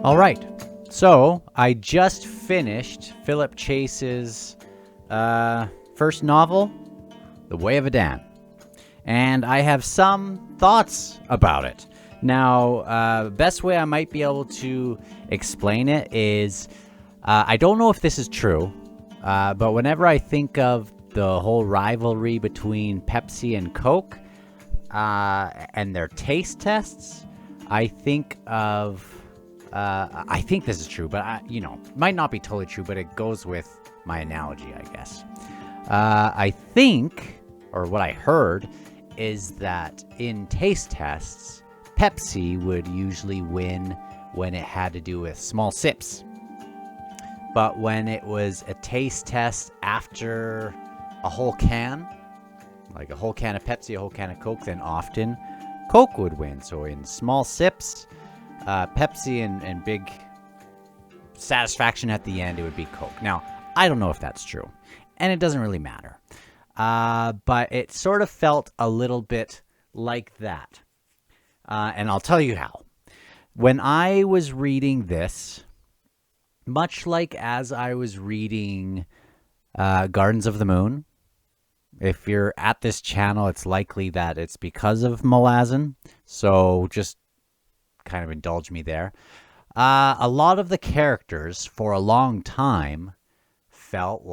All right, so I just finished Phillip Chase's first novel, The Way of Edan, and I have some thoughts about it. Now, best way I might be able to explain it is, I don't know if this is true, but whenever I think of the whole rivalry between Pepsi and Coke and their taste tests, I think of, I think this is true, but it might not be totally true, but it goes with my analogy, I guess. I think, or what I heard, is that in taste tests, Pepsi would usually win when it had to do with small sips. But when it was a taste test after a whole can, like a whole can of Pepsi, a whole can of Coke, then often Coke would win. So in small sips, Pepsi, and big satisfaction at the end, it would be Coke. Now, I don't know if that's true, and it doesn't really matter. But it sort of felt a little bit like that. And I'll tell you how. When I was reading this, much like as I was reading Gardens of the Moon, if you're at this channel, it's likely that it's because of Malazan. So just kind of indulge me there. A lot of the characters for a long time felt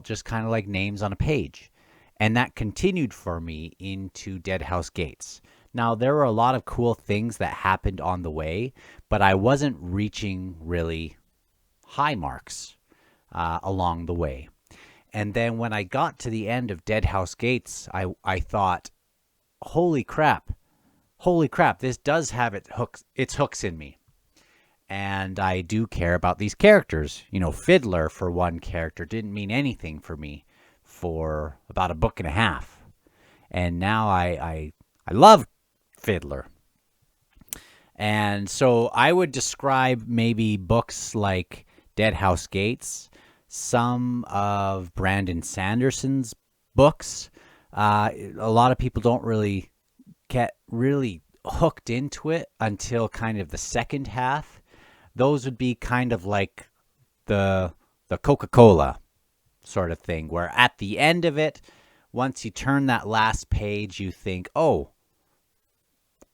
just kind of like names on a page. And that continued for me into Dead House Gates. Now, there were a lot of cool things that happened on the way, but I wasn't reaching really high marks along the way. And then when I got to the end of Dead House Gates, I thought, holy crap, this does have its hooks in me. And I do care about these characters. Fiddler, for one character, didn't mean anything for me for about a book and a half. And now I love Fiddler. And so I would describe maybe books like Dead House Gates, some of Brandon Sanderson's books. A lot of people don't really get really hooked into it until kind of the second half. Those would be kind of like the Coca-Cola sort of thing, where at the end of it, once you turn that last page, you think, oh,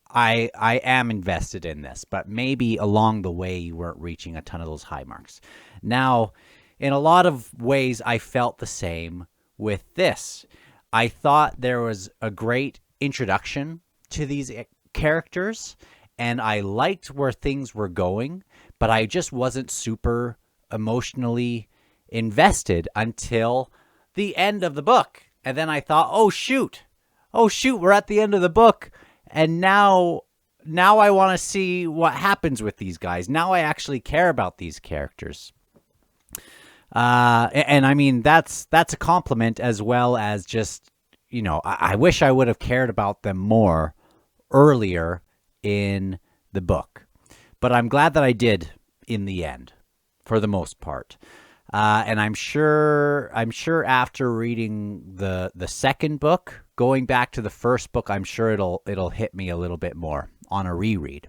I am invested in this. But maybe along the way, you weren't reaching a ton of those high marks. Now, in a lot of ways, I felt the same with this. I thought there was a great introduction to these characters, and I liked where things were going, but I just wasn't super emotionally invested until the end of the book. And then I thought, oh shoot, we're at the end of the book, and now I want to see what happens with these guys. Now I actually care about these characters. And I mean, that's a compliment, as well as just, I wish I would have cared about them more earlier in the book. But I'm glad that I did in the end, for the most part. And I'm sure after reading the second book, going back to the first book, I'm sure it'll hit me a little bit more on a reread.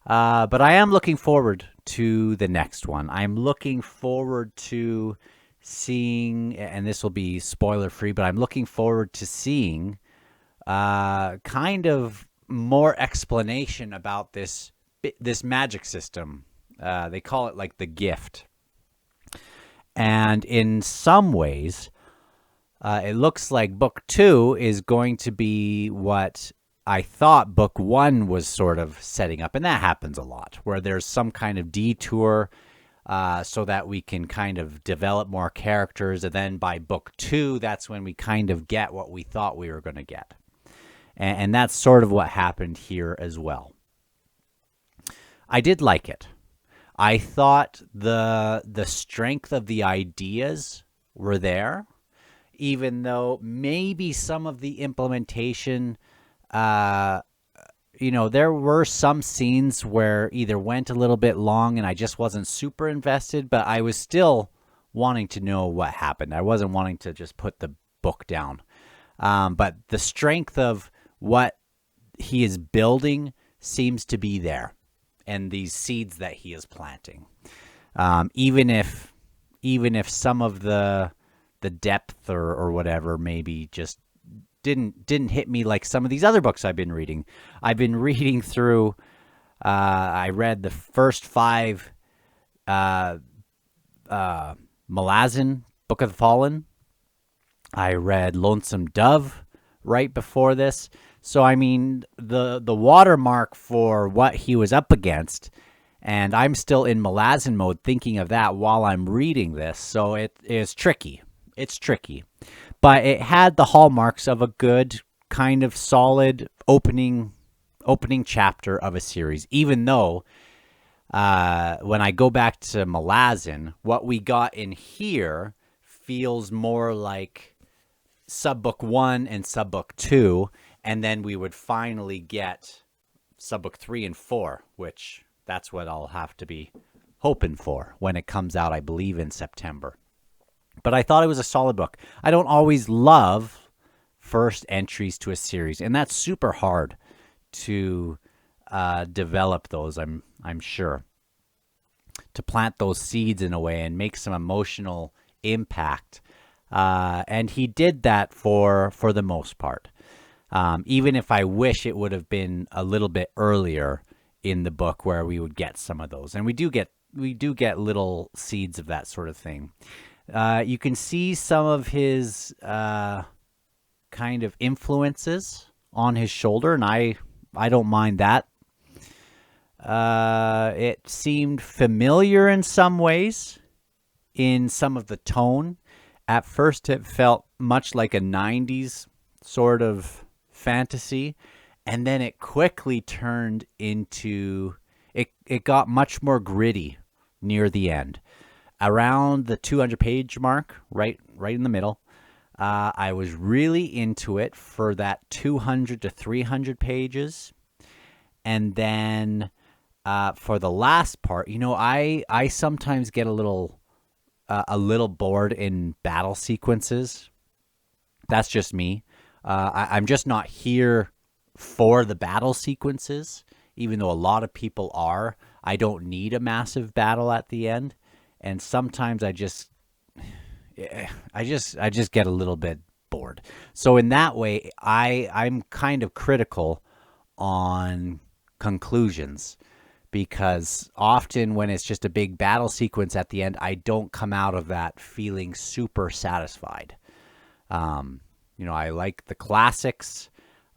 But I am looking forward to the next one. I'm looking forward to seeing, and this will be spoiler free, but I'm looking forward to seeing kind of more explanation about this magic system. They call it like the gift. And in some ways, it looks like book 2 is going to be what I thought book 1 was sort of setting up. And that happens a lot, where there's some kind of detour so that we can kind of develop more characters. And then by book 2, that's when we kind of get what we thought we were going to get. And that's sort of what happened here as well. I did like it. I thought the strength of the ideas were there, even though maybe some of the implementation, there were some scenes where either went a little bit long and I just wasn't super invested, but I was still wanting to know what happened. I wasn't wanting to just put the book down. But the strength of what he is building seems to be there, and these seeds that he is planting. Even if some of the depth or whatever maybe just didn't hit me like some of these other books I've been reading. I've been reading through. I read the first 5 Malazan, Book of the Fallen. I read Lonesome Dove right before this. So, I mean, the watermark for what he was up against, and I'm still in Malazan mode thinking of that while I'm reading this. So it is tricky. It's tricky. But it had the hallmarks of a good, kind of solid opening chapter of a series, even though when I go back to Malazan, what we got in here feels more like Subbook 1 and Subbook 2, and then we would finally get Subbook 3 and 4, which that's what I'll have to be hoping for when it comes out, I believe, in September. But I thought it was a solid book. I don't always love first entries to a series, and that's super hard to develop those, I'm sure, to plant those seeds in a way and make some emotional impact. And he did that for the most part. Even if I wish it would have been a little bit earlier in the book where we would get some of those. And we do get little seeds of that sort of thing. You can see some of his kind of influences on his shoulder, and I don't mind that. It seemed familiar in some ways, in some of the tone. At first, it felt much like a 90s sort of fantasy, and then it quickly turned into, it got much more gritty near the end. Around the 200-page mark, right in the middle, I was really into it for that 200 to 300 pages. And then for the last part, I sometimes get a little bored in battle sequences. That's just me. I'm just not here for the battle sequences, even though a lot of people are. I don't need a massive battle at the end, and sometimes I just get a little bit bored. So in that way, I'm kind of critical on conclusions, because often when it's just a big battle sequence at the end, I don't come out of that feeling super satisfied. I like the classics,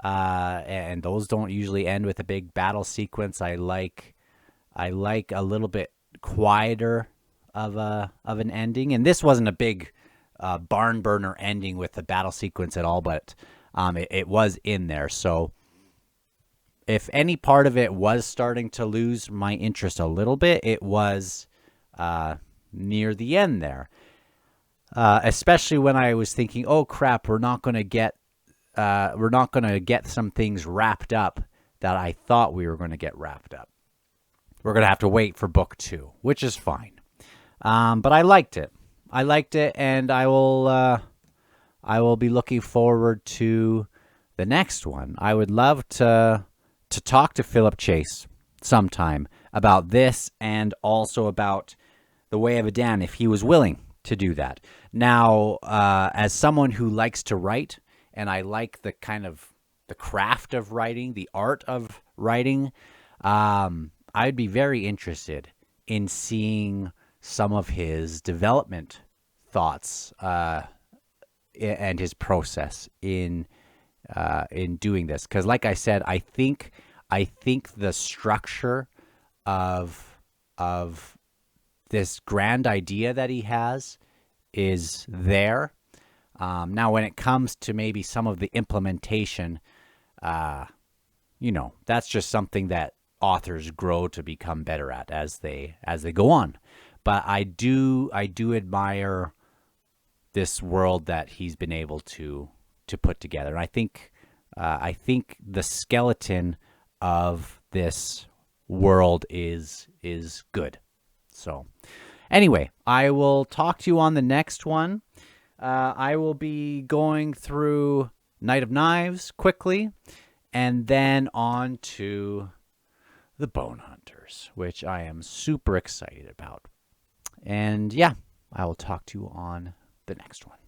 and those don't usually end with a big battle sequence. I like a little bit quieter of an ending, and this wasn't a big barn burner ending with a battle sequence at all, but it was in there. So if any part of it was starting to lose my interest a little bit, it was near the end there. Especially when I was thinking, oh crap, we're not going to get some things wrapped up that I thought we were going to get wrapped up. We're going to have to wait for book 2, which is fine. But I liked it. And I will be looking forward to the next one. I would love to talk to Phillip Chase sometime about this, and also about the Way of Edan, if he was willing to do that. Now, as someone who likes to write, and I like the kind of the craft of writing, the art of writing, I'd be very interested in seeing some of his development thoughts and his process in doing this. Because, like I said, I think the structure of this grand idea that he has is there. Now, when it comes to maybe some of the implementation, that's just something that authors grow to become better at as they go on. But I do admire this world that he's been able to put together. And I think the skeleton of this world is good. So anyway, I will talk to you on the next one. I will be going through Knight of Knives quickly, and then on to the Bone Hunters, which I am super excited about. And yeah, I will talk to you on the next one.